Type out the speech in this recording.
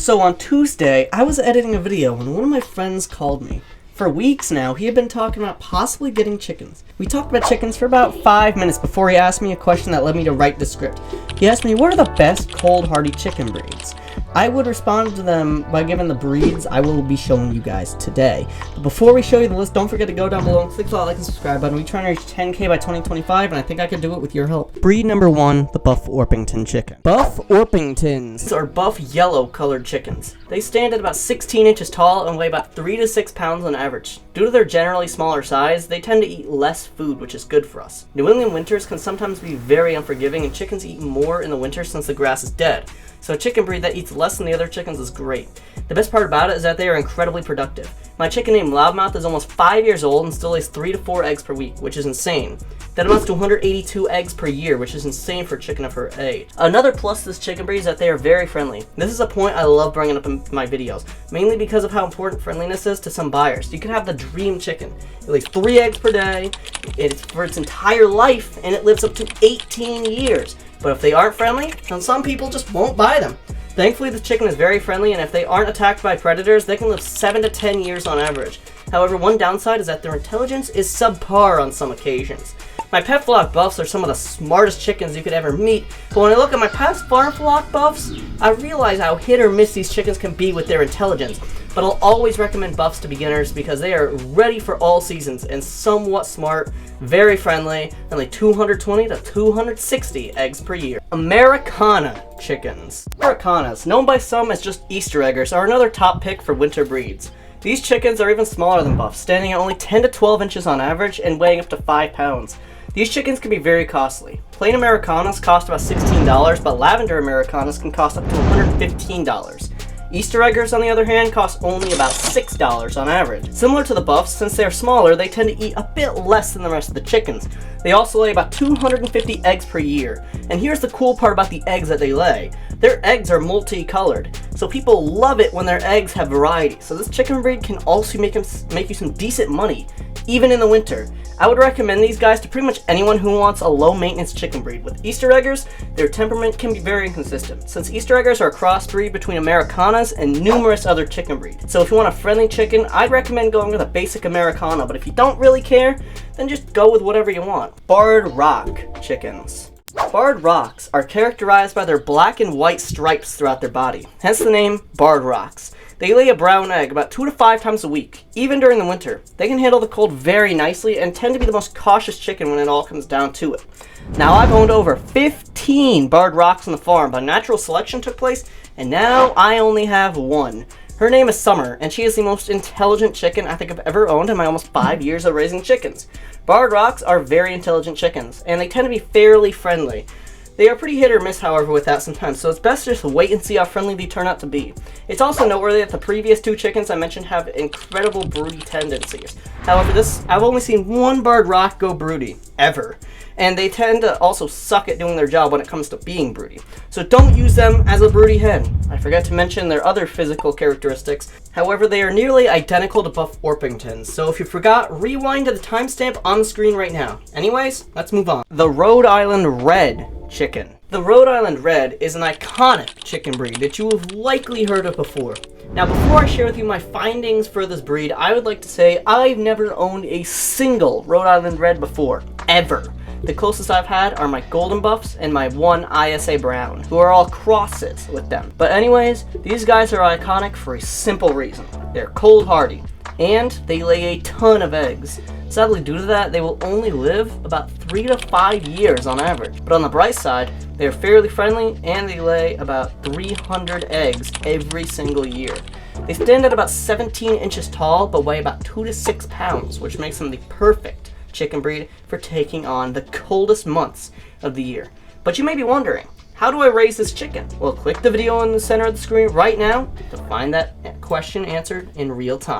So on Tuesday, I was editing a video when one of my friends called me. For weeks now, he had been talking about possibly getting chickens. We talked about chickens for about 5 minutes before he asked me a question that led me to write the script. He asked me, what are the best cold hardy chicken breeds? I would respond to them by giving the breeds I will be showing you guys today. But before we show you the list, don't forget to go down below and click the like and subscribe button. We're trying to reach 10K by 2025, and I think I could do it with your help. Breed number 1, the Buff Orpington chicken. Buff Orpingtons are buff yellow colored chickens. They stand at about 16 inches tall and weigh about 3 to 6 pounds on average. Due to their generally smaller size, they tend to eat less food, which is good for us. New England winters can sometimes be very unforgiving, and chickens eat more in the winter since the grass is dead. So a chicken breed that eats less than the other chickens is great. The best part about it is that they are incredibly productive. My chicken named Loudmouth is almost 5 years old and still lays 3 to 4 eggs per week, which is insane. That amounts to 182 eggs per year, which is insane for a chicken of her age. Another plus to this chicken breed is that they are very friendly. This is a point I love bringing up in my videos, mainly because of how important friendliness is to some buyers. You can have the dream chicken. It lays 3 eggs per day, it's for its entire life, and it lives up to 18 years. But if they aren't friendly, then some people just won't buy them. Thankfully, the chicken is very friendly, and if they aren't attacked by predators, they can live 7 to 10 years on average. However, one downside is that their intelligence is subpar on some occasions. My pet flock buffs are some of the smartest chickens you could ever meet, but when I look at my past farm flock buffs, I realize how hit or miss these chickens can be with their intelligence. But I'll always recommend buffs to beginners because they are ready for all seasons and somewhat smart, very friendly, and lay 220 to 260 eggs per year. Ameraucana chickens. Ameraucanas, known by some as just Easter eggers, are another top pick for winter breeds. These chickens are even smaller than buffs, standing at only 10 to 12 inches on average and weighing up to 5 pounds. These chickens can be very costly. Plain Ameraucanas cost about $16, but lavender Ameraucanas can cost up to $115. Easter eggers, on the other hand, cost only about $6 on average. Similar to the buffs, since they are smaller, they tend to eat a bit less than the rest of the chickens. They also lay about 250 eggs per year. And here's the cool part about the eggs that they lay. Their eggs are multicolored, so people love it when their eggs have variety. So this chicken breed can also make you some decent money, even in the winter. I would recommend these guys to pretty much anyone who wants a low-maintenance chicken breed. With Easter eggers, their temperament can be very inconsistent, since Easter eggers are a crossbreed between Ameraucanas and numerous other chicken breeds. So if you want a friendly chicken, I'd recommend going with a basic Ameraucana, but if you don't really care, then just go with whatever you want. Barred Rock chickens. Barred Rocks are characterized by their black and white stripes throughout their body, hence the name Barred Rocks. They lay a brown egg about 2 to 5 times a week, even during the winter. They can handle the cold very nicely and tend to be the most cautious chicken when it all comes down to it. Now, I've owned over 15 Barred Rocks on the farm, but natural selection took place, and now I only have one. Her name is Summer, and she is the most intelligent chicken I think I've ever owned in my almost 5 years of raising chickens. Barred Rocks are very intelligent chickens, and they tend to be fairly friendly. They are pretty hit or miss, however, with that sometimes, so it's best to just wait and see how friendly they turn out to be. It's also noteworthy that the previous 2 chickens I mentioned have incredible broody tendencies. However, I've only seen one Barred Rock go broody, ever. And they tend to also suck at doing their job when it comes to being broody. So don't use them as a broody hen. I forgot to mention their other physical characteristics. However, they are nearly identical to Buff Orpingtons. So if you forgot, rewind to the timestamp on the screen right now. Anyways, let's move on. The Rhode Island Red chicken. The Rhode Island Red is an iconic chicken breed that you have likely heard of before. Now, before I share with you my findings for this breed, I would like to say I've never owned a single Rhode Island Red before, ever. The closest I've had are my Golden Buffs and my one ISA Brown, who are all crosses with them. But anyways, these guys are iconic for a simple reason. They're cold hardy, and they lay a ton of eggs. Sadly, due to that, they will only live about 3 to 5 years on average. But on the bright side, they are fairly friendly, and they lay about 300 eggs every single year. They stand at about 17 inches tall, but weigh about 2 to 6 pounds, which makes them the perfect chicken breed for taking on the coldest months of the year. But you may be wondering, how do I raise this chicken? Well, click the video in the center of the screen right now to find that question answered in real time.